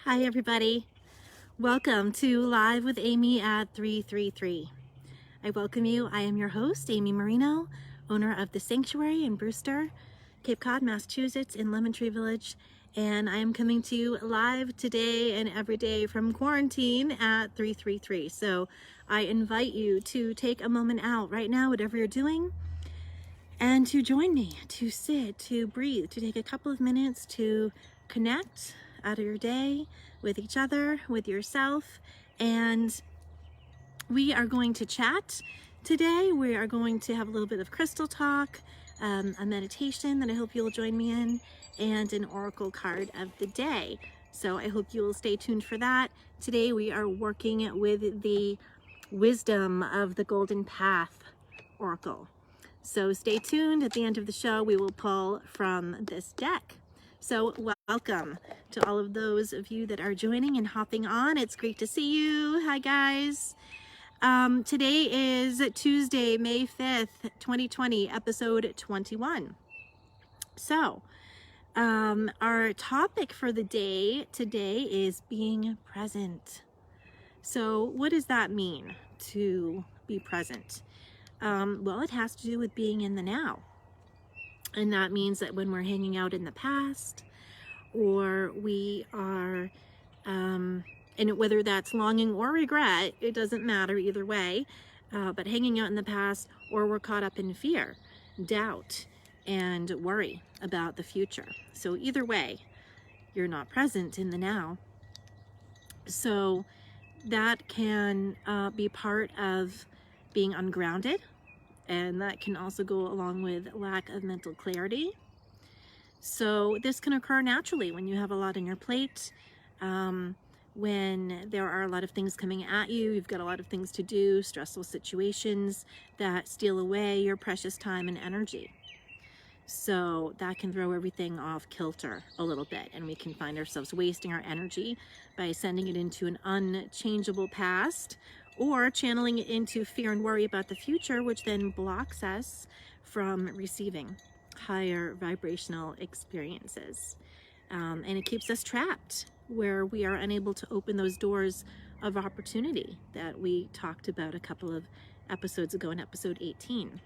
Hi everybody. Welcome to Live with Amy at 333. I welcome you. I am your host, Amy Marino, owner of The Sanctuary in Brewster, Cape Cod, Massachusetts in Lemon Tree Village. And I am coming to you live today and every day from quarantine at 333. So I invite you to take a moment out right now, whatever you're doing, and to join me, to sit, to breathe, to take a couple of minutes to connect out of your day with each other, with yourself. And we are going to chat today. We are going to have a little bit of crystal talk, a meditation that I hope you'll join me in, and an oracle card of the day. So I hope you will stay tuned for that. Today we are working with the Wisdom of the Golden Path Oracle. So stay tuned. At the end of the show, we will pull from this deck. So welcome to all of those of you that are joining and hopping on. It's great to see you. Hi, guys. Today is Tuesday, May 5th, 2020, episode 21. So our topic for the day today is being present. So what does that mean, to be present? Well, it has to do with being in the now. And that means that when we're hanging out in the past, or we are, and whether that's longing or regret, it doesn't matter either way, but hanging out in the past, or we're caught up in fear, doubt, and worry about the future. So either way, you're not present in the now. So that can be part of being ungrounded, and that can also go along with lack of mental clarity. So this can occur naturally when you have a lot on your plate, when there are a lot of things coming at you, you've got a lot of things to do, stressful situations that steal away your precious time and energy. So that can throw everything off kilter a little bit, and we can find ourselves wasting our energy by sending it into an unchangeable past, or channeling it into fear and worry about the future, which then blocks us from receiving higher vibrational experiences. And it keeps us trapped, where we are unable to open those doors of opportunity that we talked about a couple of episodes ago in episode 18.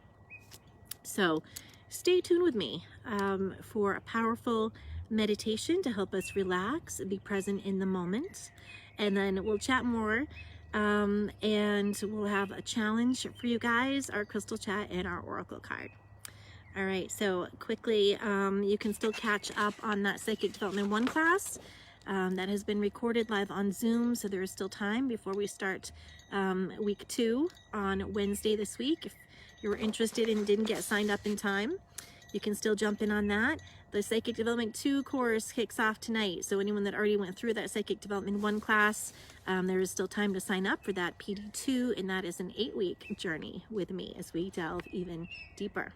So stay tuned with me for a powerful meditation to help us relax, be present in the moment, and then we'll chat more. And we'll have a challenge for you guys, our crystal chat, and our oracle card. All right, so quickly, you can still catch up on that Psychic Development 1 class that has been recorded live on Zoom, so there is still time before we start week 2 on Wednesday this week. If you were interested and didn't get signed up in time, you can still jump in on that. The Psychic Development 2 course kicks off tonight, so anyone that already went through that Psychic Development 1 class, there is still time to sign up for that PD2, and that is an 8-week journey with me as we delve even deeper,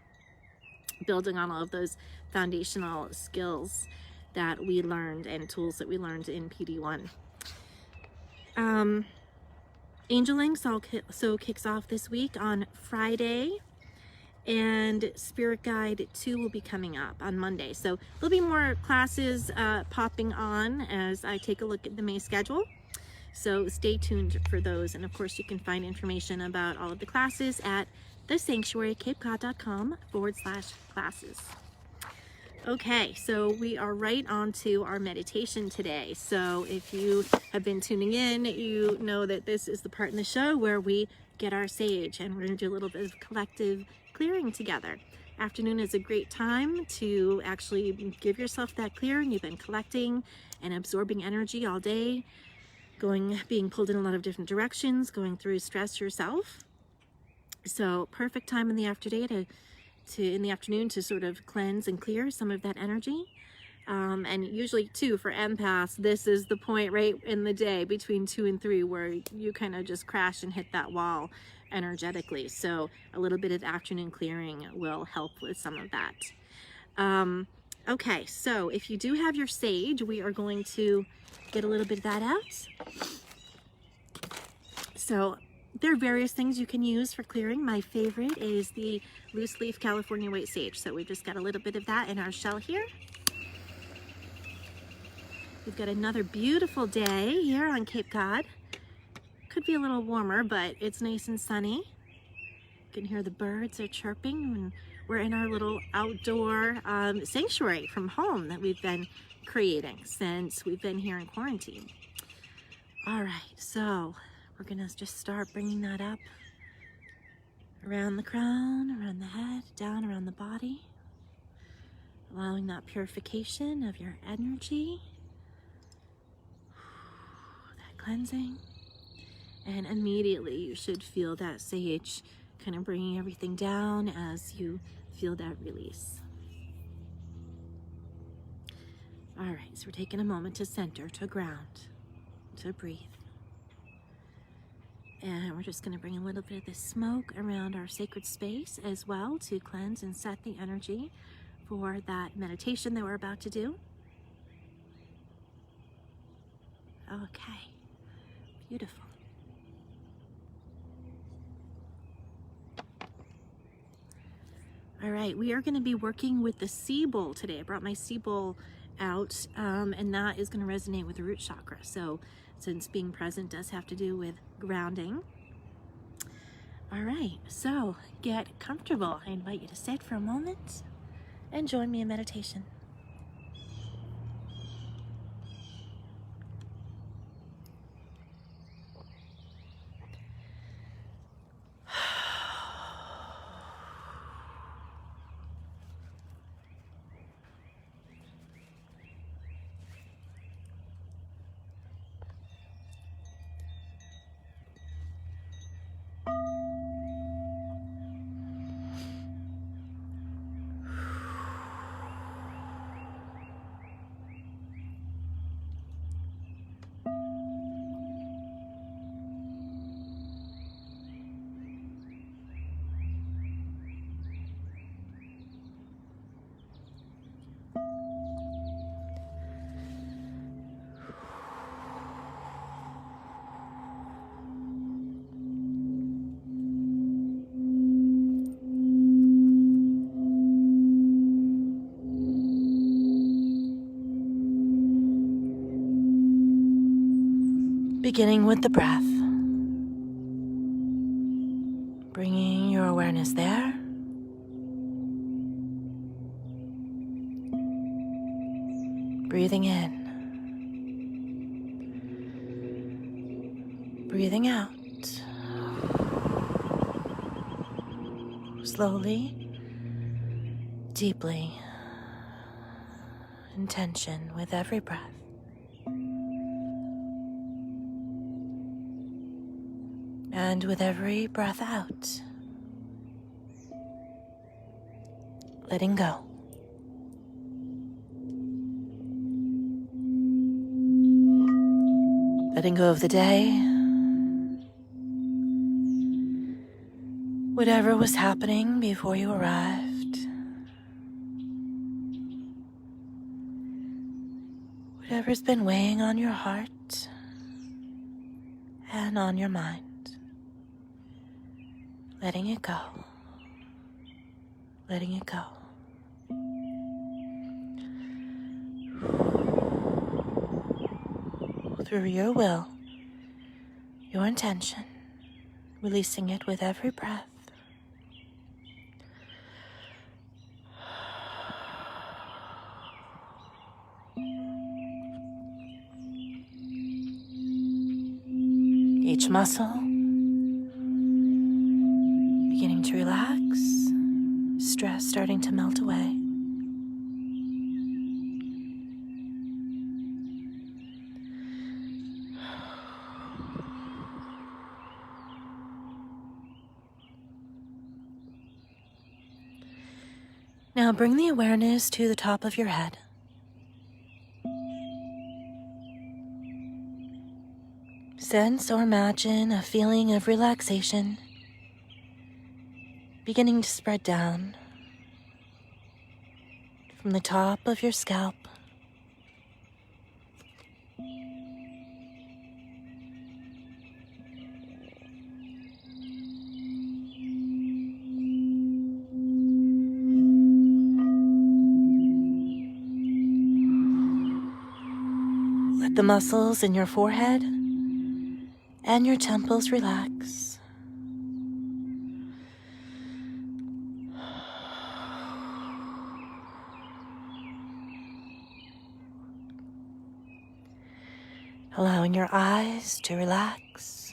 building on all of those foundational skills that we learned and tools that we learned in PD1. Angel Links also kicks off this week on Friday, and Spirit Guide 2 will be coming up on Monday. So there'll be more classes popping on as I take a look at the May schedule. So stay tuned for those. And of course, you can find information about all of the classes at thesanctuarycapecod.com/classes. Okay, so we are right on to our meditation today. So if you have been tuning in, you know that this is the part in the show where we get our sage, and we're going to do a little bit of collective clearing together. Afternoon is a great time to actually give yourself that clearing. You've been collecting and absorbing energy all day, being pulled in a lot of different directions, going through stress yourself. So perfect time in the afternoon to sort of cleanse and clear some of that energy. And usually too, for empaths, this is the point right in the day between 2 and 3 where you kind of just crash and hit that wall energetically. So a little bit of afternoon clearing will help with some of that. Okay, so if you do have your sage, we are going to get a little bit of that out. So there are various things you can use for clearing. My favorite is the loose leaf California white sage. So we've just got a little bit of that in our shell here. We've got another beautiful day here on Cape Cod. Could be a little warmer, but it's nice and sunny. You can hear the birds are chirping, and we're in our little outdoor sanctuary from home that we've been creating since we've been here in quarantine. All right, so we're gonna just start bringing that up around the crown, around the head, down around the body, allowing that purification of your energy, that cleansing. And immediately you should feel that sage kind of bringing everything down as you feel that release. All right, so we're taking a moment to center, to ground, to breathe. And we're just going to bring a little bit of this smoke around our sacred space as well to cleanse and set the energy for that meditation that we're about to do. Okay, beautiful. All right, we are going to be working with the sea bowl today. I brought my sea bowl out, and that is going to resonate with the root chakra. So since being present does have to do with grounding. All right, so get comfortable. I invite you to sit for a moment and join me in meditation. Beginning with the breath, bringing your awareness there. Breathing in, breathing out. Slowly, deeply, intention with every breath. And with every breath out, letting go. Letting go of the day, whatever was happening before you arrived, whatever's been weighing on your heart and on your mind. Letting it go, letting it go. Through your will, your intention, releasing it with every breath. Each muscle beginning to relax, stress starting to melt away. Now bring the awareness to the top of your head. Sense or imagine a feeling of relaxation beginning to spread down from the top of your scalp The muscles in your forehead and your temples relax. Allowing your eyes to relax.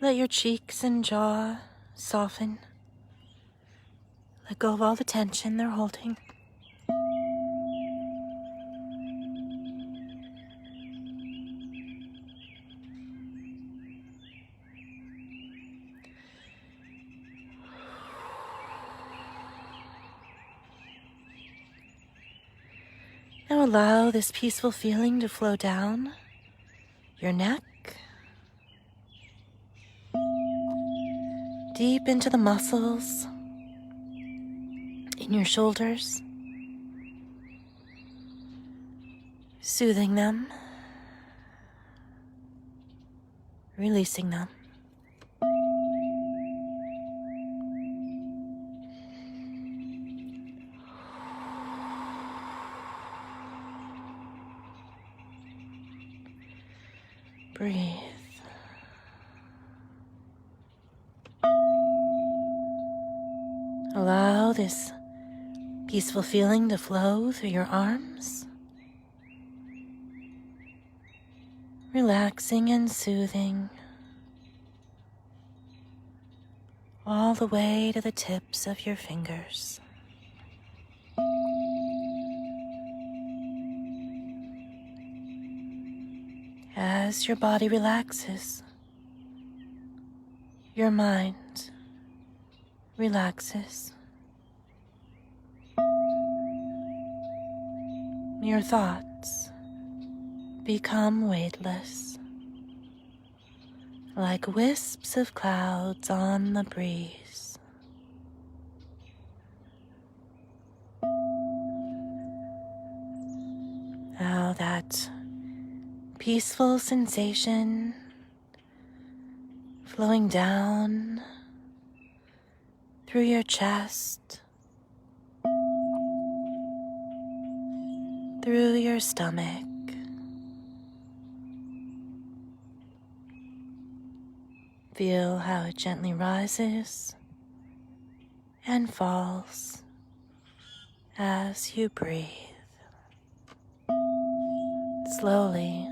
Let your cheeks and jaw soften. Let go of all the tension they're holding. Now allow this peaceful feeling to flow down your neck, deep into the muscles in your shoulders, soothing them, releasing them. Breathe. Allow this peaceful feeling to flow through your arms, relaxing and soothing all the way to the tips of your fingers. As your body relaxes, your mind relaxes. Your thoughts become weightless, like wisps of clouds on the breeze. Now that peaceful sensation flowing down through your chest, through your stomach, feel how it gently rises and falls as you breathe. Slowly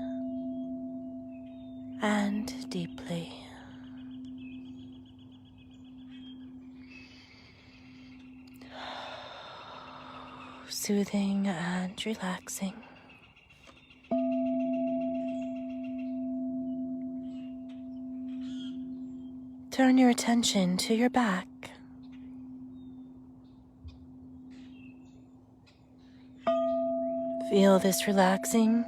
and deeply. Soothing and relaxing. Turn your attention to your back. Feel this relaxing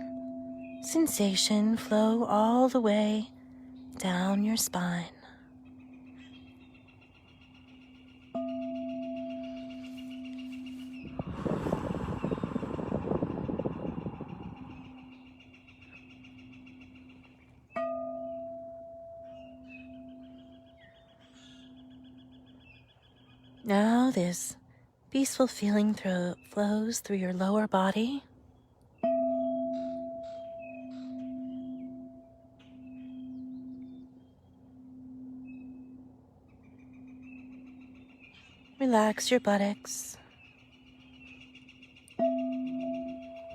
sensation flow all the way down your spine. Now this peaceful feeling flows through your lower body. Relax your buttocks,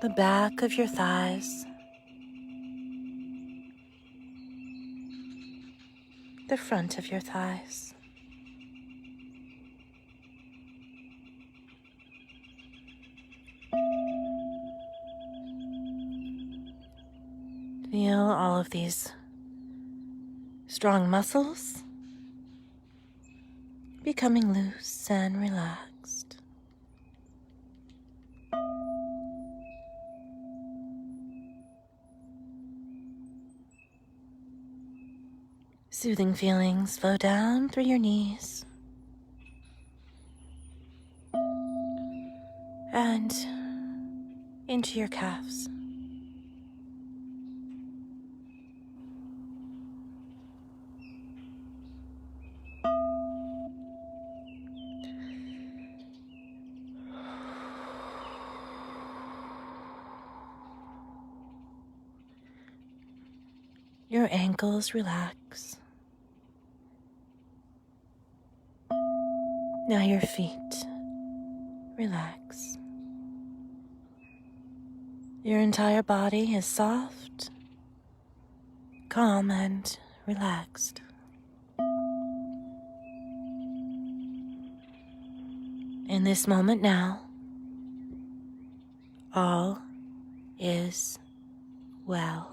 the back of your thighs, the front of your thighs. Feel all of these strong muscles becoming loose and relaxed. Soothing feelings flow down through your knees and into your calves. Your ankles relax. Now your feet relax. Your entire body is soft, calm, and relaxed. In this moment now, all is well.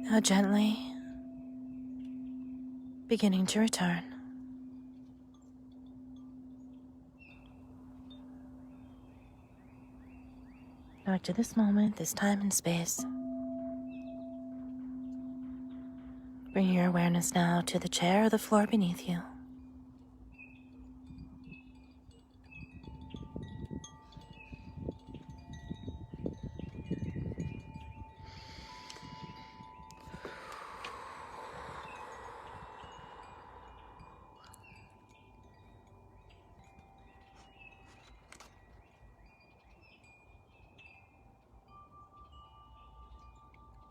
Now gently beginning to return. Back to this moment, this time and space. Bring your awareness now to the chair or the floor beneath you.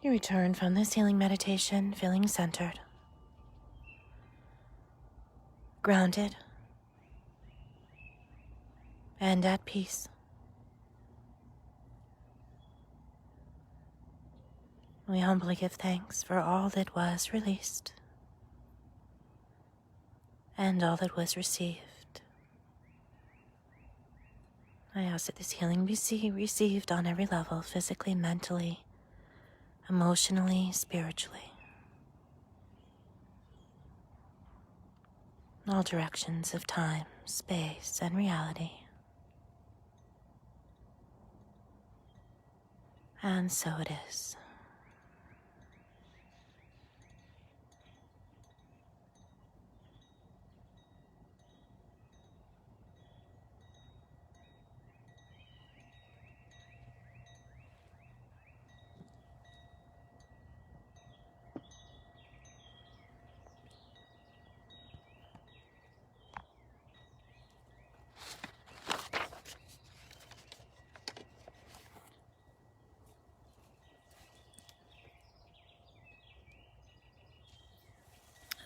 You return from this healing meditation feeling centered, grounded, and at peace. We humbly give thanks for all that was released and all that was received. I ask that this healing be received on every level, physically, mentally, emotionally, spiritually. In all directions of time, space, and reality. And so it is.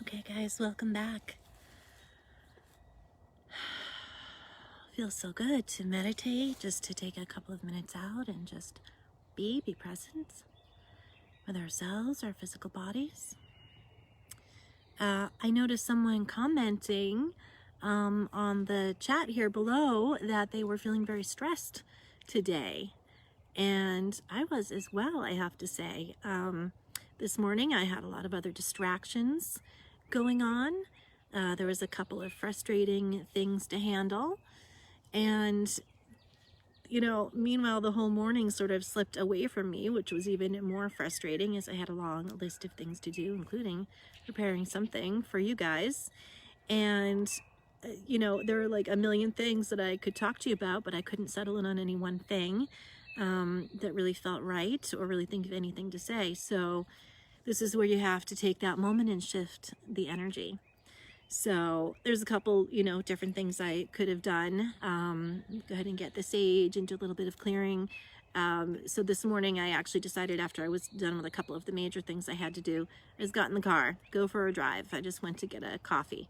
Okay guys, welcome back. Feels so good to meditate, just to take a couple of minutes out and just be present with ourselves, our physical bodies. I noticed someone commenting on the chat here below that they were feeling very stressed today. And I was as well, I have to say. This morning I had a lot of other distractions going on. There was a couple of frustrating things to handle. And, you know, meanwhile, the whole morning sort of slipped away from me, which was even more frustrating as I had a long list of things to do, including preparing something for you guys. And, you know, there were like a million things that I could talk to you about, but I couldn't settle in on any one thing that really felt right or really think of anything to say. So this is where you have to take that moment and shift the energy. So there's a couple, you know, different things I could have done. Go ahead and get the sage and do a little bit of clearing. So this morning I actually decided, after I was done with a couple of the major things I had to do, I just got in the car, go for a drive. I just went to get a coffee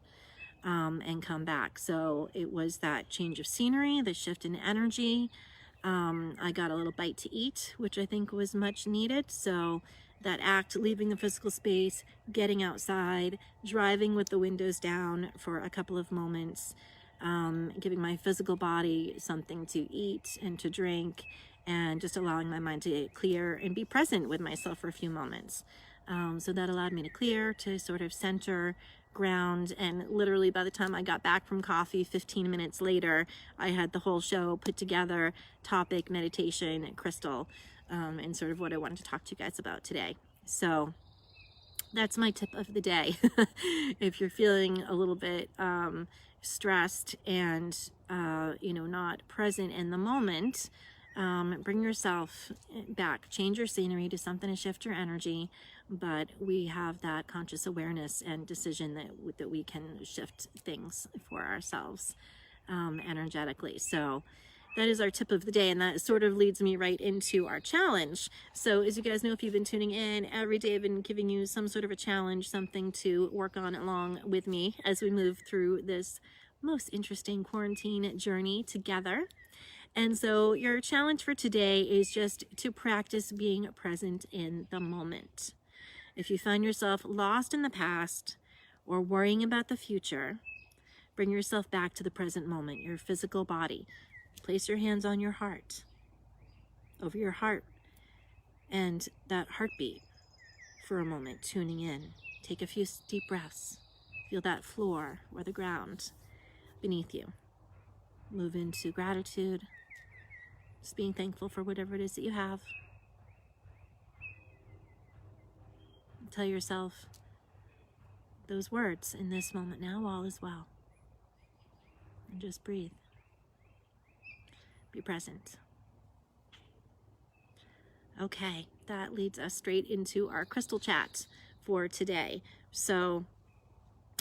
and come back. So it was that change of scenery, the shift in energy. I got a little bite to eat, which I think was much needed. So that act, leaving the physical space, getting outside, driving with the windows down for a couple of moments, giving my physical body something to eat and to drink, and just allowing my mind to clear and be present with myself for a few moments. So that allowed me to clear, to sort of center, ground, and literally by the time I got back from coffee 15 minutes later, I had the whole show put together, topic, meditation, and crystal, and sort of what I wanted to talk to you guys about today. So that's my tip of the day. If you're feeling a little bit stressed and not present in the moment, bring yourself back, change your scenery to something to shift your energy, but we have that conscious awareness and decision that we can shift things for ourselves energetically. So that is our tip of the day, and that sort of leads me right into our challenge. So as you guys know, if you've been tuning in, every day I've been giving you some sort of a challenge, something to work on along with me as we move through this most interesting quarantine journey together. And so your challenge for today is just to practice being present in the moment. If you find yourself lost in the past or worrying about the future, bring yourself back to the present moment, your physical body. Place your hands on your heart, over your heart, and that heartbeat for a moment, tuning in. Take a few deep breaths. Feel that floor or the ground beneath you. Move into gratitude, just being thankful for whatever it is that you have. Tell yourself those words in this moment now, all is well. And just breathe. Be present. Okay, that leads us straight into our crystal chat for today. So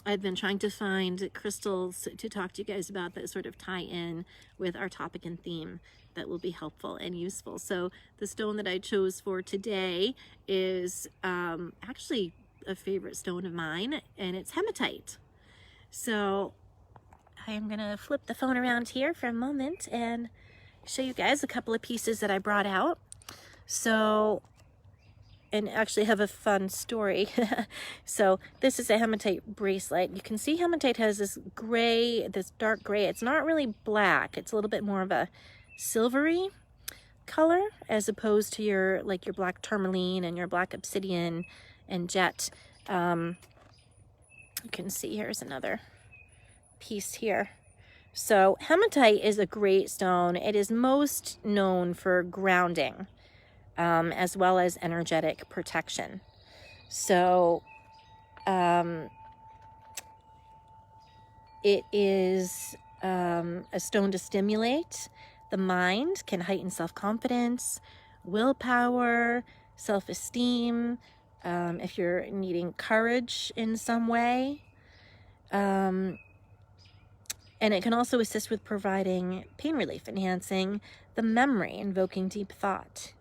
I've been trying to find crystals to talk to you guys about that sort of tie in with our topic and theme that will be helpful and useful. So the stone that I chose for today is actually a favorite stone of mine, and it's hematite. So I am going to flip the phone around here for a moment and show you guys a couple of pieces that I brought out. So, and actually have a fun story. So this is a hematite bracelet. You can see hematite has this gray, this dark gray. It's not really black. It's a little bit more of a silvery color as opposed to your black tourmaline and your black obsidian and jet. You can see here's another piece here. So hematite is a great stone. It is most known for grounding, as well as energetic protection. So it is a stone to stimulate the mind, can heighten self-confidence, willpower, self-esteem, if you're needing courage in some way. And it can also assist with providing pain relief, enhancing the memory, invoking deep thought,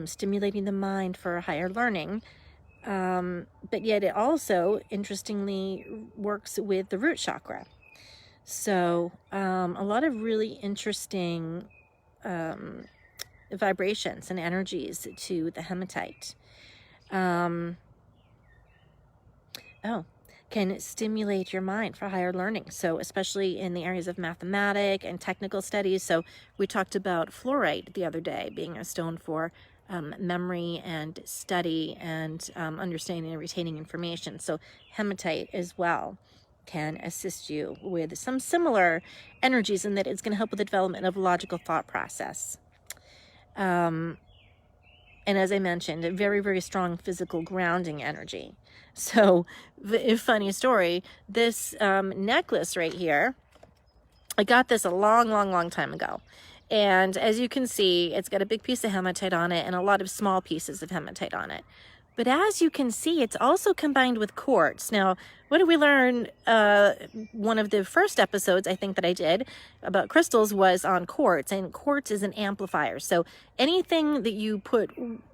stimulating the mind for higher learning. But yet it also, interestingly, works with the root chakra. So a lot of really interesting vibrations and energies to the hematite. Can stimulate your mind for higher learning. So especially in the areas of mathematics and technical studies. So we talked about fluorite the other day being a stone for memory and study and understanding and retaining information. So hematite as well can assist you with some similar energies in that it's going to help with the development of a logical thought process. And as I mentioned, a very, very strong physical grounding energy. So, funny story, this necklace right here, I got this a long time ago. And as you can see, it's got a big piece of hematite on it and a lot of small pieces of hematite on it. But as you can see, it's also combined with quartz. Now, what did we learn? One of the first episodes I think that I did about crystals was on quartz, and quartz is an amplifier. So anything that you put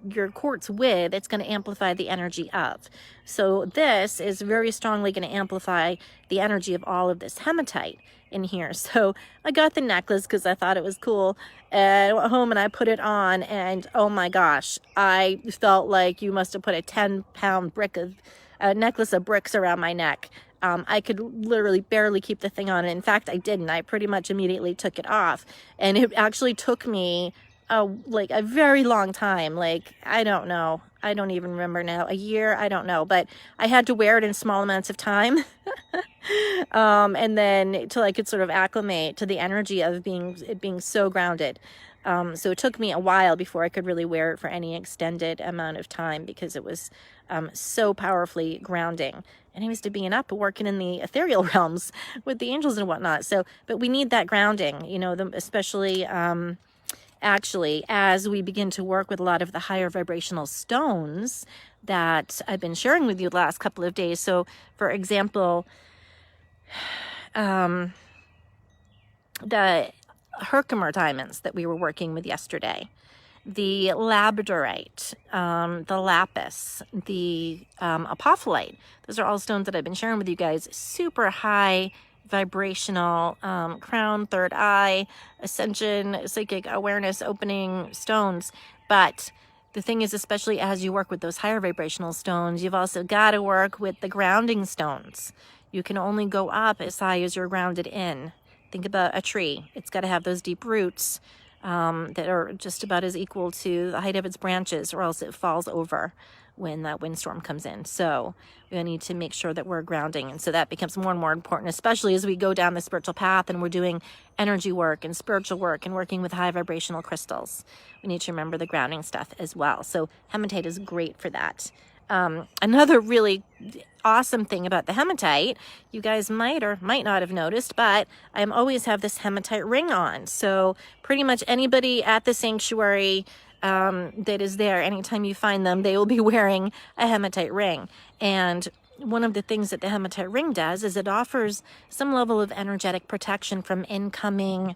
your quartz with, it's going to amplify the energy of. So this is very strongly going to amplify the energy of all of this hematite in here. So I got the necklace because I thought it was cool, and I went home and I put it on, and oh my gosh, I felt like you must have put a 10-pound necklace of bricks around my neck. I could literally barely keep the thing on. In fact, I didn't. I pretty much immediately took it off, and it actually took me like a very long time, like, I don't know, I don't even remember now, a year, I don't know, but I had to wear it in small amounts of time. And then till I could sort of acclimate to the energy of being so grounded. So it took me a while before I could really wear it for any extended amount of time, because it was so powerfully grounding. And I used to being up working in the ethereal realms with the angels and whatnot. So, but we need that grounding, you know, especially actually as we begin to work with a lot of the higher vibrational stones that I've been sharing with you the last couple of days. So, for example, the Herkimer diamonds that we were working with yesterday, the labradorite, the lapis, the apophyllite. Those are all stones that I've been sharing with you guys. Super high vibrational, crown, third eye, ascension, psychic awareness, opening stones. But the thing is, especially as you work with those higher vibrational stones, you've also got to work with the grounding stones. You can only go up as high as you're grounded in. Think about a tree. It's got to have those deep roots that are just about as equal to the height of its branches, or else it falls over when that windstorm comes in. So we need to make sure that we're grounding. And so that becomes more and more important, especially as we go down the spiritual path and we're doing energy work and spiritual work and working with high vibrational crystals. We need to remember the grounding stuff as well. So hematite is great for that. Another really awesome thing about the hematite, you guys might or might not have noticed, but I always have this hematite ring on. So pretty much anybody at the sanctuary that is there, anytime you find them, they will be wearing a hematite ring. And one of the things that the hematite ring does is it offers some level of energetic protection from incoming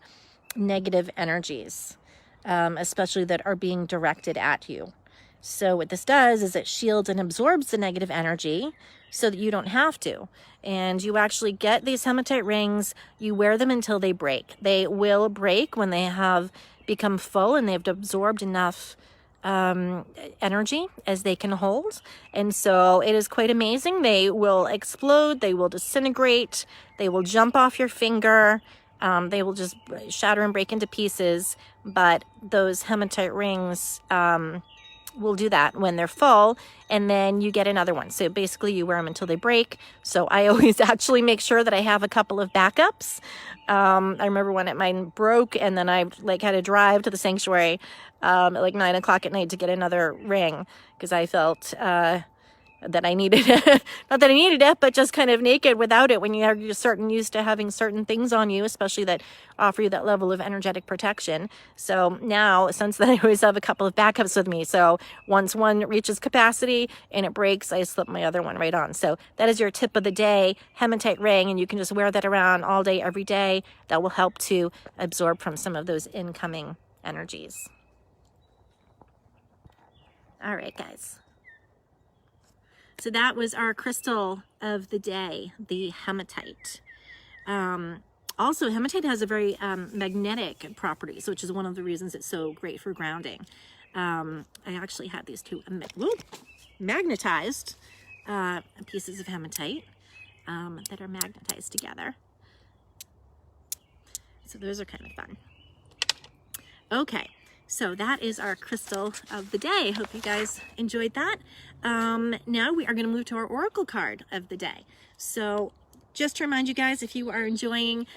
negative energies, especially that are being directed at you. So what this does is it shields and absorbs the negative energy so that you don't have to. And you actually get these hematite rings, you wear them until they break. They will break when they have become full and they've absorbed enough energy as they can hold. And so it is quite amazing. They will explode, they will disintegrate, they will jump off your finger, they will just shatter and break into pieces. But those hematite rings will do that when they're full, and then you get another one. So basically you wear them until they break. So I always actually make sure that I have a couple of backups. I remember when mine broke, and then I had to drive to the sanctuary at 9 o'clock at night to get another ring, because I felt that I needed it. Not that I needed it, but just kind of naked without it when you're used to having certain things on you, especially that offer you that level of energetic protection. So now, since then, I always have a couple of backups with me. So once one reaches capacity and it breaks, I slip my other one right on. So that is your tip of the day, hematite ring, and you can just wear that around all day, every day. That will help to absorb from some of those incoming energies. All right, guys. So that was our crystal of the day, the hematite. Also, hematite has a very magnetic properties, which is one of the reasons it's so great for grounding. I actually had these two magnetized pieces of hematite that are magnetized together. So those are kind of fun. Okay. So that is our crystal of the day. Hope you guys enjoyed that. Now we are going to move to our oracle card of the day. So just to remind you guys, if you are enjoying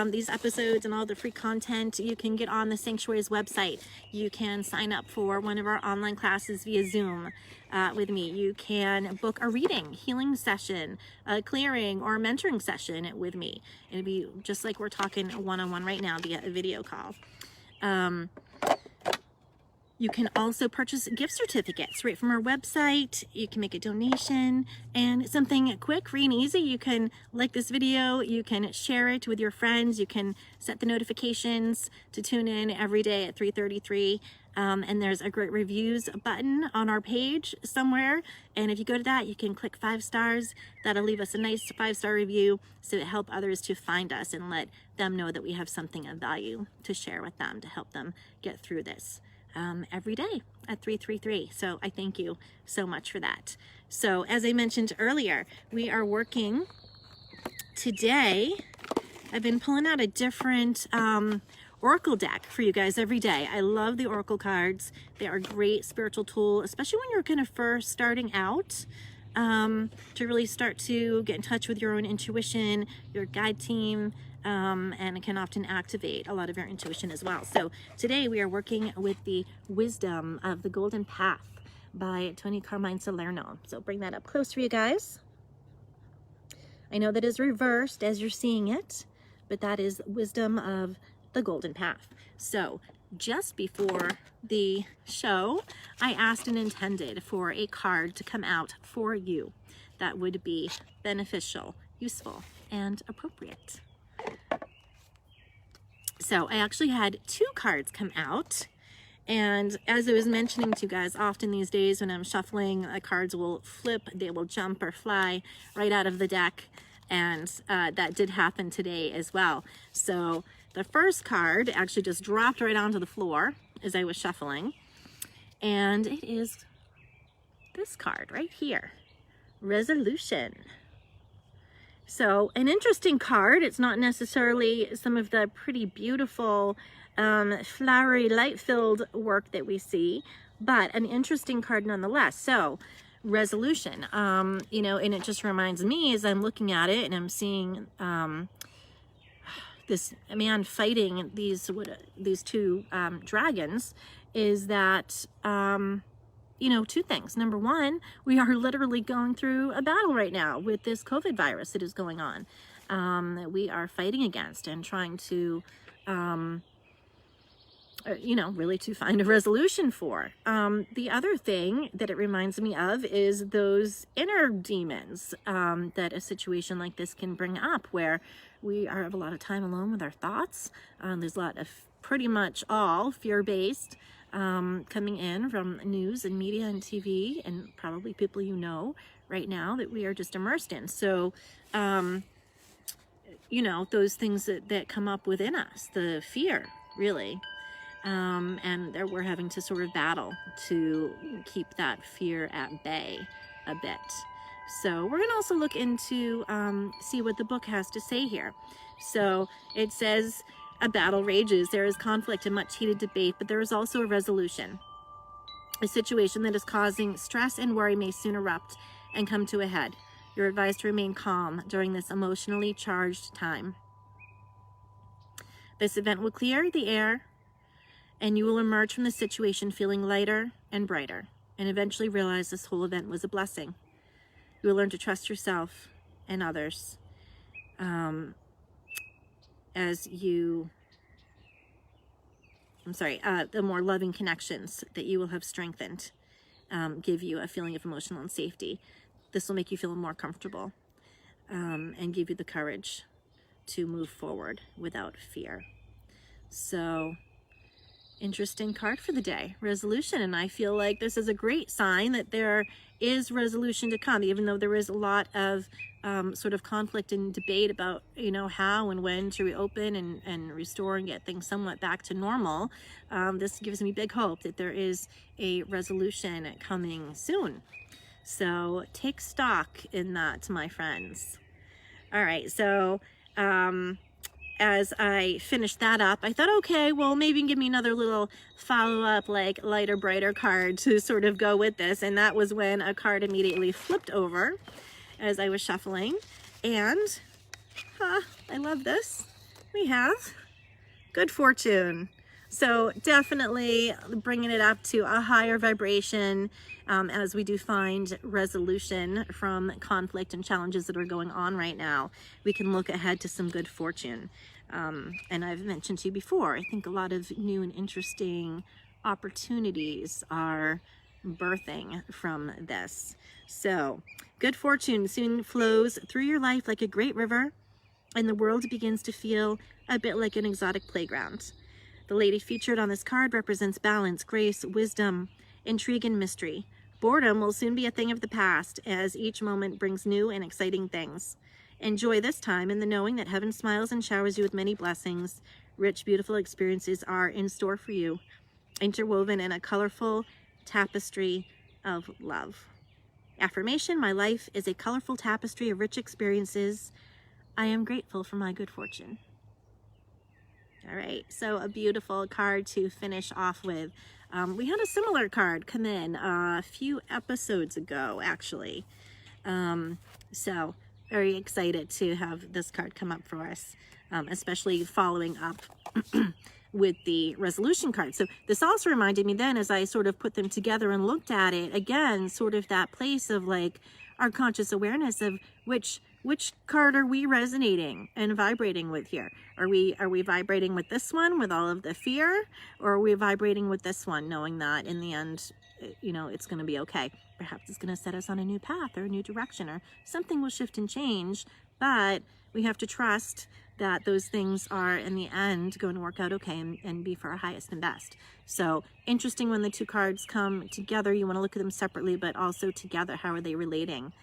these episodes and all the free content, you can get on the Sanctuary's website. You can sign up for one of our online classes via Zoom with me. You can book a reading, healing session, a clearing, or a mentoring session with me. It'll be just like we're talking one-on-one right now via a video call. You can also purchase gift certificates right from our website. You can make a donation, and something quick, free, and easy. You can like this video, you can share it with your friends, you can set the notifications to tune in every day at 3:33. And there's a great reviews button on our page somewhere. And if you go to that, you can click 5 stars. That'll leave us a nice 5-star review so it help others to find us and let them know that we have something of value to share with them to help them get through this. Every day at 3:33. So I thank you so much for that. So as I mentioned earlier, we are working today. I've been pulling out a different oracle deck for you guys every day. I love the oracle cards. They are a great spiritual tool, especially when you're kind of first starting out, to really start to get in touch with your own intuition, your guide team, and it can often activate a lot of your intuition as well. So today we are working with the Wisdom of the Golden Path by Tony Carmine Salerno. So bring that up close for you guys. I know that is reversed as you're seeing it, but that is Wisdom of the Golden Path. So just before the show, I asked and intended for a card to come out for you that would be beneficial, useful, and appropriate. So I actually had 2 cards come out. And as I was mentioning to you guys, often these days when I'm shuffling, cards will flip, they will jump or fly right out of the deck. And that did happen today as well. So the first card actually just dropped right onto the floor as I was shuffling. And it is this card right here, Resolution. So an interesting card. It's not necessarily some of the pretty beautiful flowery, light-filled work that we see, but an interesting card nonetheless. So resolution, you know, and it just reminds me as I'm looking at it and I'm seeing this man fighting these 2 dragons, is that you know, 2 things. Number one, we are literally going through a battle right now with this COVID virus that is going on, that we are fighting against and trying to you know, really to find a resolution for. The other thing that it reminds me of is those inner demons that a situation like this can bring up, where we have a lot of time alone with our thoughts. There's a lot of pretty much all fear-based coming in from news and media and TV and probably people you know right now that we are just immersed in. So, you know, those things that come up within us, the fear, really. And we're having to sort of battle to keep that fear at bay a bit. So we're going to also look into, see what the book has to say here. So it says, a battle rages, there is conflict and much heated debate, but there is also a resolution. A situation that is causing stress and worry may soon erupt and come to a head. You're advised to remain calm during this emotionally charged time. This event will clear the air, and you will emerge from the situation feeling lighter and brighter, and eventually realize this whole event was a blessing. You will learn to trust yourself and others as you, the more loving connections that you will have strengthened give you a feeling of emotional and safety. This will make you feel more comfortable and give you the courage to move forward without fear. So, interesting card for the day, resolution. And I feel like this is a great sign that there is resolution to come, even though there is a lot of sort of conflict and debate about, you know, how and when to reopen and restore and get things somewhat back to normal. This gives me big hope that there is a resolution coming soon. So take stock in that, my friends. All right, so as I finished that up, I thought, okay, well, maybe give me another little follow-up, like lighter, brighter card to sort of go with this. And that was when a card immediately flipped over as I was shuffling. And, I love this. We have good fortune. So definitely bringing it up to a higher vibration as we do find resolution from conflict and challenges that are going on right now. We can look ahead to some good fortune. And I've mentioned to you before, I think a lot of new and interesting opportunities are birthing from this. So good fortune soon flows through your life like a great river, and the world begins to feel a bit like an exotic playground. The lady featured on this card represents balance, grace, wisdom, intrigue, and mystery. Boredom will soon be a thing of the past as each moment brings new and exciting things. Enjoy this time in the knowing that heaven smiles and showers you with many blessings. Rich, beautiful experiences are in store for you, interwoven in a colorful tapestry of love. Affirmation: my life is a colorful tapestry of rich experiences. I am grateful for my good fortune. All right, so a beautiful card to finish off with. We had a similar card come in a few episodes ago, actually. So very excited to have this card come up for us, especially following up with the resolution card. So this also reminded me then, as I sort of put them together and looked at it again, sort of that place of like our conscious awareness of which card are we resonating and vibrating with here? Are we vibrating with this one with all of the fear, or are we vibrating with this one knowing that in the end, you know, it's going to be okay? Perhaps it's going to set us on a new path or a new direction, or something will shift and change, but we have to trust that those things are in the end going to work out okay and be for our highest and best. So interesting when the two cards come together. You want to look at them separately, but also together. How are they relating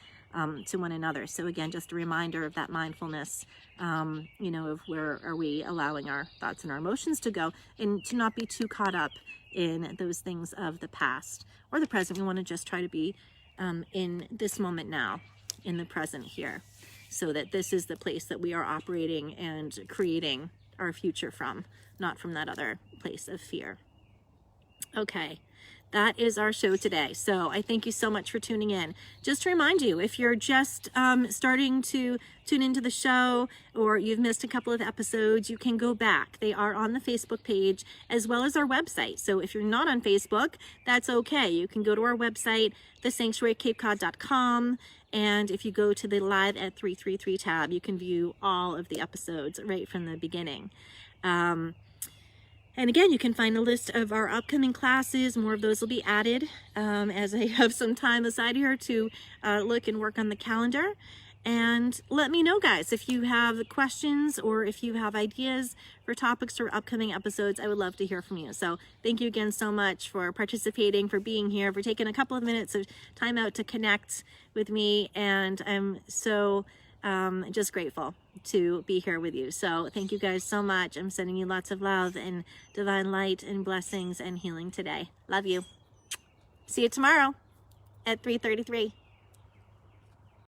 to one another? So again, just a reminder of that mindfulness, you know, of where are we allowing our thoughts and our emotions to go, and to not be too caught up in those things of the past or the present. We want to just try to be in this moment now, in the present here, so that this is the place that we are operating and creating our future from, not from that other place of fear. Okay, that is our show today. So I thank you so much for tuning in. Just to remind you, if you're just starting to tune into the show, or you've missed a couple of episodes, you can go back. They are on the Facebook page as well as our website. So if you're not on Facebook, that's okay. You can go to our website, thesanctuarycapecod.com. And if you go to the Live at 333 tab, you can view all of the episodes right from the beginning. And again, you can find a list of our upcoming classes. More of those will be added as I have some time aside here to look and work on the calendar. And let me know, guys, if you have questions or if you have ideas for topics for upcoming episodes. I would love to hear from you. So thank you again so much for participating, for being here, for taking a couple of minutes of time out to connect with me. And I'm so just grateful to be here with you. So thank you guys so much. I'm sending you lots of love and divine light and blessings and healing today. Love you. See you tomorrow at 3:33.